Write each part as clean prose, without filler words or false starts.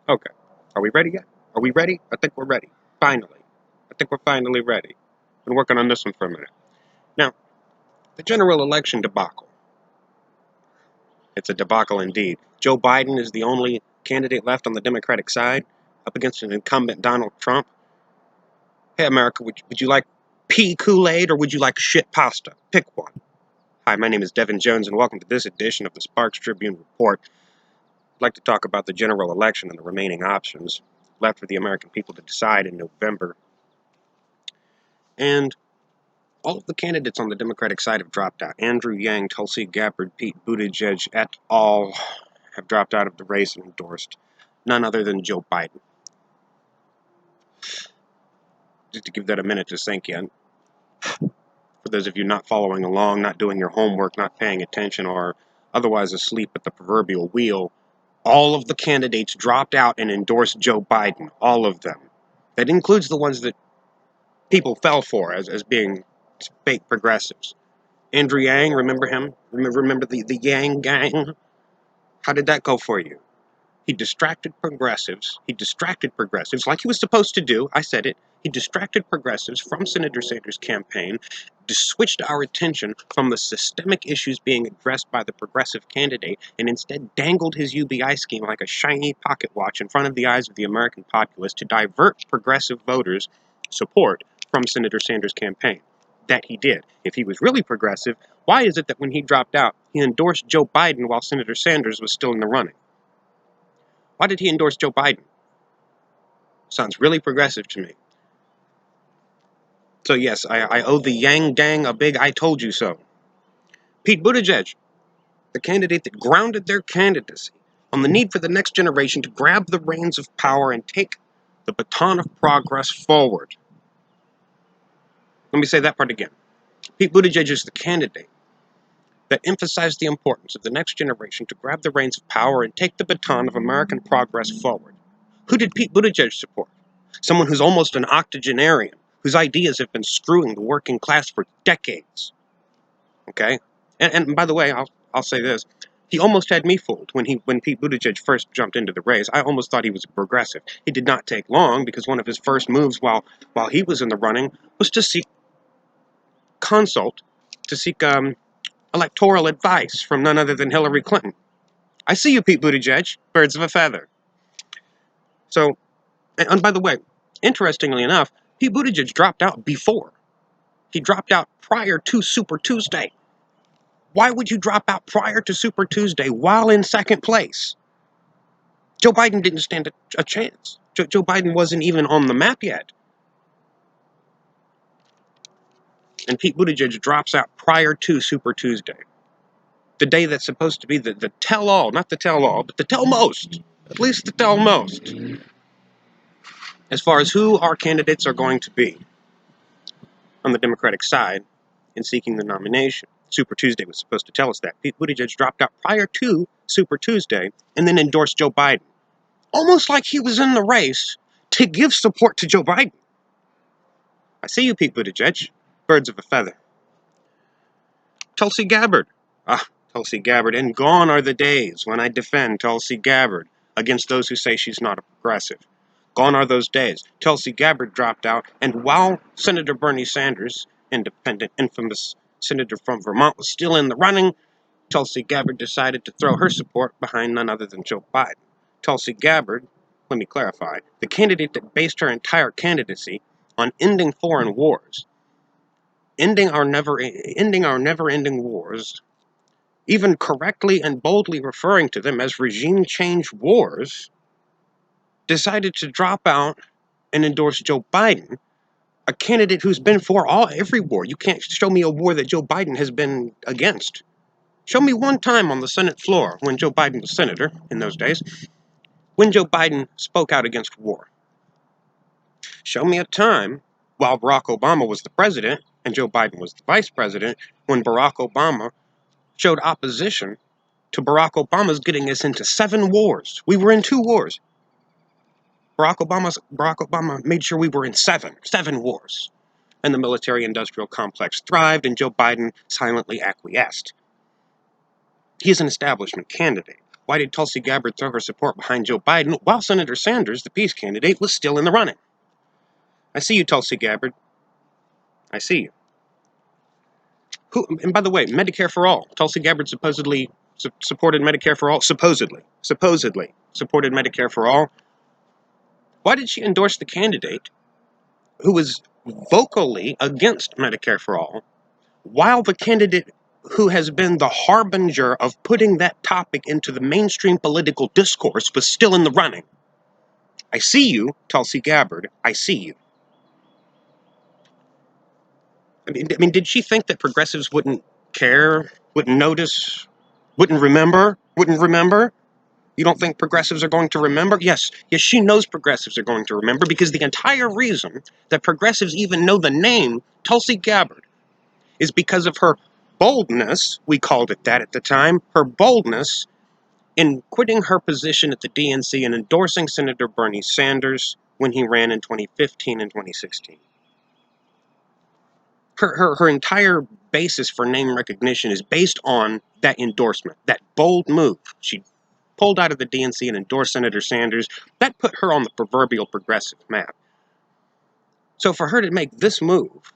Okay. Are we ready yet? Are we ready? I think we're ready. Finally. I think we're finally ready. Been working on this one for a minute. Now, the general election debacle. It's a debacle indeed. Joe Biden is the only candidate left on the Democratic side, up against an incumbent Donald Trump. Hey, America, would you like pea Kool-Aid or would you like shit pasta? Pick one. Hi, my name is Devon Jones, and welcome to this edition of the Sparx Tribune Report. I'd like to talk about the general election and the remaining options left for the American people to decide in November. And all of the candidates on the Democratic side have dropped out. Andrew Yang, Tulsi Gabbard, Pete Buttigieg et al. Have dropped out of the race and endorsed none other than Joe Biden. Just to give that a minute to sink in. For those of you not following along, not doing your homework, not paying attention, or otherwise asleep at the proverbial wheel, all of the candidates dropped out and endorsed Joe Biden. All of them. That includes the ones that people fell for as being fake progressives. Andrew Yang, remember him? Remember the Yang gang? How did that go for you? He distracted progressives. He distracted progressives like he was supposed to do. I said it. He distracted progressives from Senator Sanders' campaign, switched our attention from the systemic issues being addressed by the progressive candidate, and instead dangled his UBI scheme like a shiny pocket watch in front of the eyes of the American populace to divert progressive voters' support from Senator Sanders' campaign. That he did. If he was really progressive, why is it that when he dropped out, he endorsed Joe Biden while Senator Sanders was still in the running? Why did he endorse Joe Biden? Sounds really progressive to me. So yes, I owe the Yang Gang a big I told you so. Pete Buttigieg, the candidate that grounded their candidacy on the need for the next generation to grab the reins of power and take the baton of progress forward. Let me say that part again. Pete Buttigieg is the candidate that emphasized the importance of the next generation to grab the reins of power and take the baton of American progress forward. Who did Pete Buttigieg support? Someone who's almost an octogenarian, whose ideas have been screwing the working class for decades. Okay? And by the way, I'll say this. He almost had me fooled when Pete Buttigieg first jumped into the race. I almost thought he was a progressive. It did not take long because one of his first moves while he was in the running was to seek electoral advice from none other than Hillary Clinton. I see you, Pete Buttigieg. Birds of a feather. So, and by the way, interestingly enough, Pete Buttigieg dropped out before. He dropped out prior to Super Tuesday. Why would you drop out prior to Super Tuesday while in second place? Joe Biden didn't stand a chance. Joe Biden wasn't even on the map yet. And Pete Buttigieg drops out prior to Super Tuesday. The day that's supposed to be the tell-all, not the tell-all, but the tell-most. At least the tell-most. As far as who our candidates are going to be on the Democratic side in seeking the nomination. Super Tuesday was supposed to tell us that. Pete Buttigieg dropped out prior to Super Tuesday and then endorsed Joe Biden. Almost like he was in the race to give support to Joe Biden. I see you, Pete Buttigieg. Birds of a feather. Tulsi Gabbard. Tulsi Gabbard. And gone are the days when I defend Tulsi Gabbard against those who say she's not a progressive. Gone are those days. Tulsi Gabbard dropped out, and while Senator Bernie Sanders, independent, infamous senator from Vermont, was still in the running, Tulsi Gabbard decided to throw her support behind none other than Joe Biden. Tulsi Gabbard, let me clarify, the candidate that based her entire candidacy on ending foreign wars, ending our never-ending wars, even correctly and boldly referring to them as regime change wars, decided to drop out and endorse Joe Biden, a candidate who's been for every war. You can't show me a war that Joe Biden has been against. Show me one time on the Senate floor when Joe Biden was senator in those days, when Joe Biden spoke out against war. Show me a time while Barack Obama was the president and Joe Biden was the vice president, when Barack Obama showed opposition to Barack Obama's getting us into 7 wars. We were in 2 wars. Barack Obama made sure we were in 7 wars. And the military-industrial complex thrived, and Joe Biden silently acquiesced. He is an establishment candidate. Why did Tulsi Gabbard throw her support behind Joe Biden while Senator Sanders, the peace candidate, was still in the running? I see you, Tulsi Gabbard. I see you. And by the way, Medicare for all. Tulsi Gabbard supposedly supported Medicare for all. Supposedly supported Medicare for all. Why did she endorse the candidate who was vocally against Medicare for all, while the candidate who has been the harbinger of putting that topic into the mainstream political discourse was still in the running? I see you, Tulsi Gabbard. I see you. I mean, did she think that progressives wouldn't care, wouldn't notice, wouldn't remember? Wouldn't remember? You don't think progressives are going to remember? Yes, she knows progressives are going to remember, because the entire reason that progressives even know the name Tulsi Gabbard is because of her boldness, we called it that at the time, her boldness in quitting her position at the DNC and endorsing Senator Bernie Sanders when he ran in 2015 and 2016. Her entire basis for name recognition is based on that endorsement, that bold move. She pulled out of the DNC and endorsed Senator Sanders. That put her on the proverbial progressive map. So for her to make this move,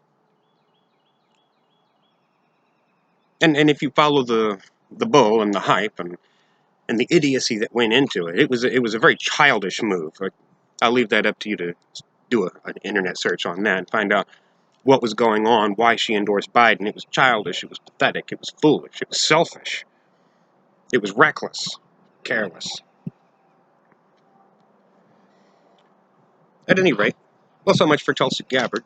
and if you follow the bull and the hype and the idiocy that went into it, it was a very childish move. I'll leave that up to you to do an internet search on that and find out what was going on, why she endorsed Biden. It was childish, it was pathetic, it was foolish, it was selfish, it was reckless, careless. At any rate, well, so much for Tulsi Gabbard.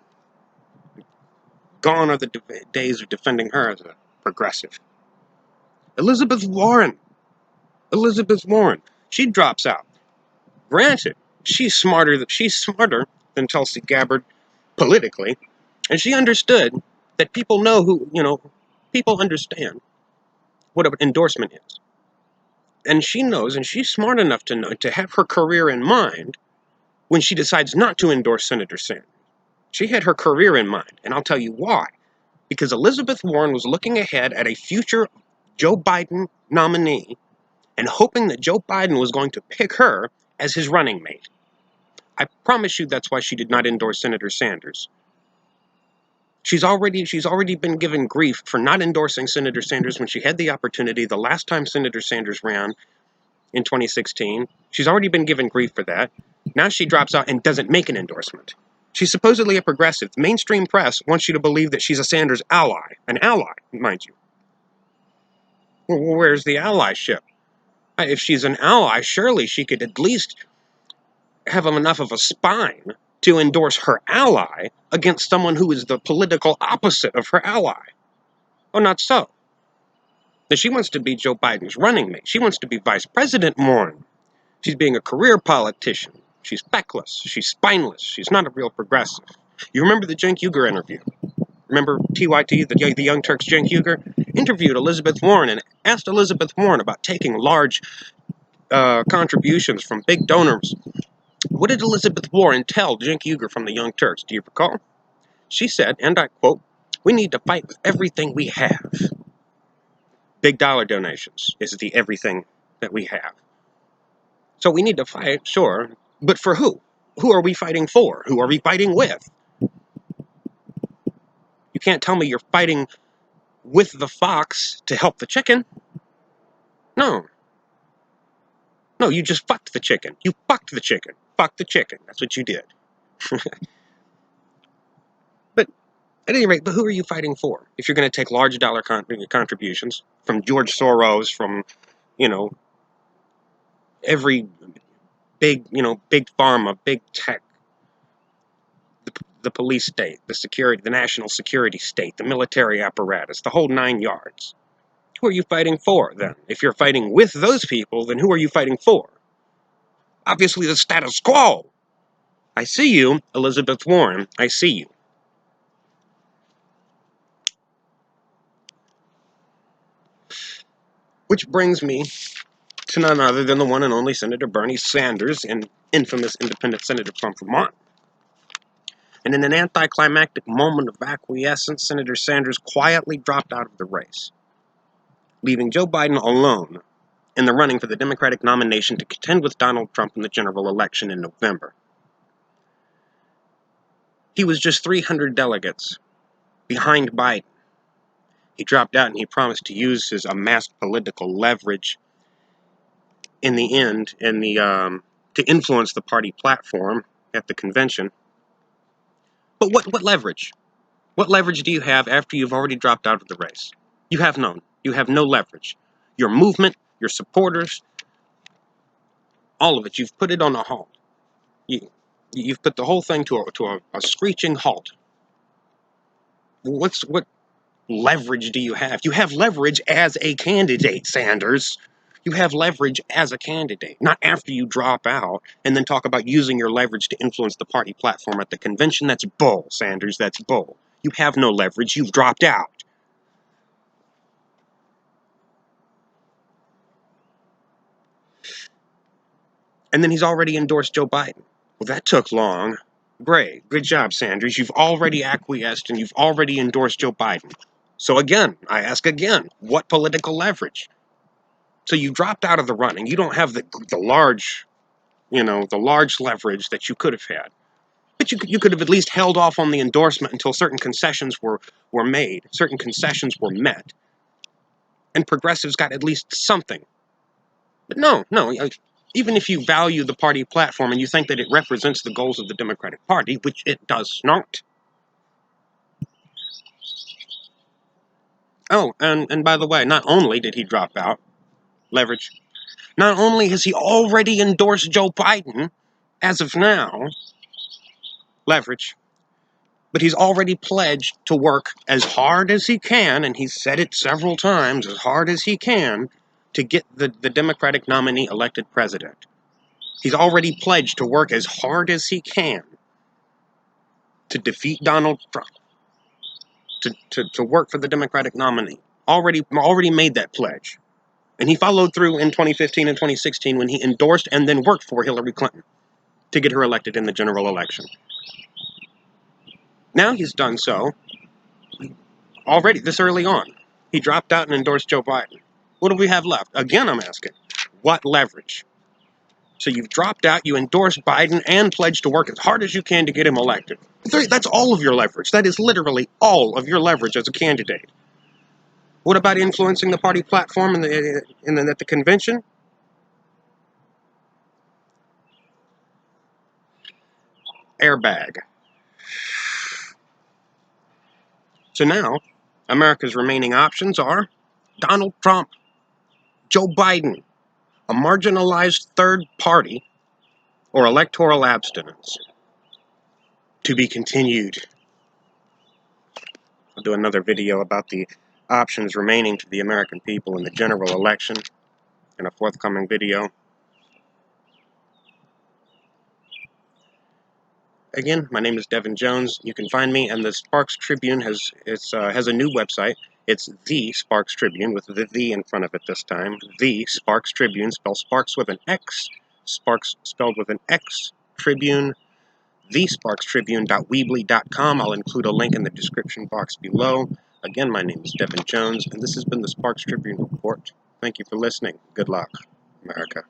Gone are the days of defending her as a progressive. Elizabeth Warren. She drops out. Granted, she's smarter than Tulsi Gabbard politically, and she understood that people understand what an endorsement is. And she knows, and she's smart enough to know, to have her career in mind when she decides not to endorse Senator Sanders. She had her career in mind, and I'll tell you why. Because Elizabeth Warren was looking ahead at a future Joe Biden nominee and hoping that Joe Biden was going to pick her as his running mate. I promise you that's why she did not endorse Senator Sanders. She's already been given grief for not endorsing Senator Sanders when she had the opportunity the last time Senator Sanders ran in 2016. She's already been given grief for that. Now she drops out and doesn't make an endorsement. She's supposedly a progressive. The mainstream press wants you to believe that she's a Sanders ally. An ally, mind you. Well, where's the allyship? If she's an ally, surely she could at least have enough of a spine to endorse her ally against someone who is the political opposite of her ally. Oh, not so. Now, she wants to be Joe Biden's running mate. She wants to be Vice President Warren. She's being a career politician. She's feckless. She's spineless. She's not a real progressive. You remember the Cenk Uygur interview? Remember TYT, the Young Turks' Cenk Uygur? Interviewed Elizabeth Warren and asked Elizabeth Warren about taking large contributions from big donors. What did Elizabeth Warren tell Cenk Uygur from the Young Turks? Do you recall? She said, and I quote, "We need to fight with everything we have." Big dollar donations is the everything that we have. So we need to fight, sure, but for who? Who are we fighting for? Who are we fighting with? You can't tell me you're fighting with the fox to help the chicken. No. No, you just fucked the chicken. You fucked the chicken. Fuck the chicken. That's what you did. But at any rate, who are you fighting for? If you're going to take large dollar contributions from George Soros, from, every big pharma, big tech, the police state, the security, the national security state, the military apparatus, the whole 9 yards. Who are you fighting for, then? If you're fighting with those people, then who are you fighting for? Obviously the status quo. I see you, Elizabeth Warren. I see you. Which brings me to none other than the one and only Senator Bernie Sanders, an infamous independent senator from Vermont. And in an anticlimactic moment of acquiescence, Senator Sanders quietly dropped out of the race, leaving Joe Biden alone in the running for the Democratic nomination to contend with Donald Trump in the general election in November. He was just 300 delegates behind Biden. He dropped out and he promised to use his amassed political leverage in the end to influence the party platform at the convention. But what leverage? What leverage do you have after you've already dropped out of the race? You have none. You have no leverage. Your movement, your supporters, all of it, you've put it on a halt. You've put the whole thing to a screeching halt. What leverage do you have? You have leverage as a candidate, Sanders. You have leverage as a candidate, not after you drop out and then talk about using your leverage to influence the party platform at the convention. That's bull, Sanders. That's bull. You have no leverage. You've dropped out. And then he's already endorsed Joe Biden. Well, that took long. Great. Good job, Sanders. You've already acquiesced and you've already endorsed Joe Biden. So again, I ask again, what political leverage? So you dropped out of the running. You don't have the large, the large leverage that you could have had. But you could have at least held off on the endorsement until certain concessions were made, certain concessions were met, and progressives got at least something. But no, even if you value the party platform and you think that it represents the goals of the Democratic Party, which it does not. Oh, and by the way, not only did he drop out, leverage, not only has he already endorsed Joe Biden, as of now, leverage, but he's already pledged to work as hard as he can, and he's said it several times, as hard as he can, to get the Democratic nominee elected president. He's already pledged to work as hard as he can to defeat Donald Trump, to work for the Democratic nominee. Already made that pledge. And he followed through in 2015 and 2016 when he endorsed and then worked for Hillary Clinton to get her elected in the general election. Now he's done so already this early on. He dropped out and endorsed Joe Biden. What do we have left? Again, I'm asking, what leverage? So you've dropped out, you endorsed Biden, and pledged to work as hard as you can to get him elected. That's all of your leverage. That is literally all of your leverage as a candidate. What about influencing the party platform at the convention? Airbag. So now, America's remaining options are Donald Trump, Joe Biden, a marginalized third party, or electoral abstinence. To be continued. I'll do another video about the options remaining to the American people in the general election in a forthcoming video. Again, my name is Devon Jones. You can find me, and the Sparx Tribune has a new website. It's the Sparx Tribune with the in front of it this time. The Sparx Tribune, spell Sparks with an X, Sparks spelled with an X, Tribune, thesparkstribune.weebly.com. I'll include a link in the description box below. Again, my name is Devon Jones, and this has been the Sparx Tribune Report. Thank you for listening. Good luck, America.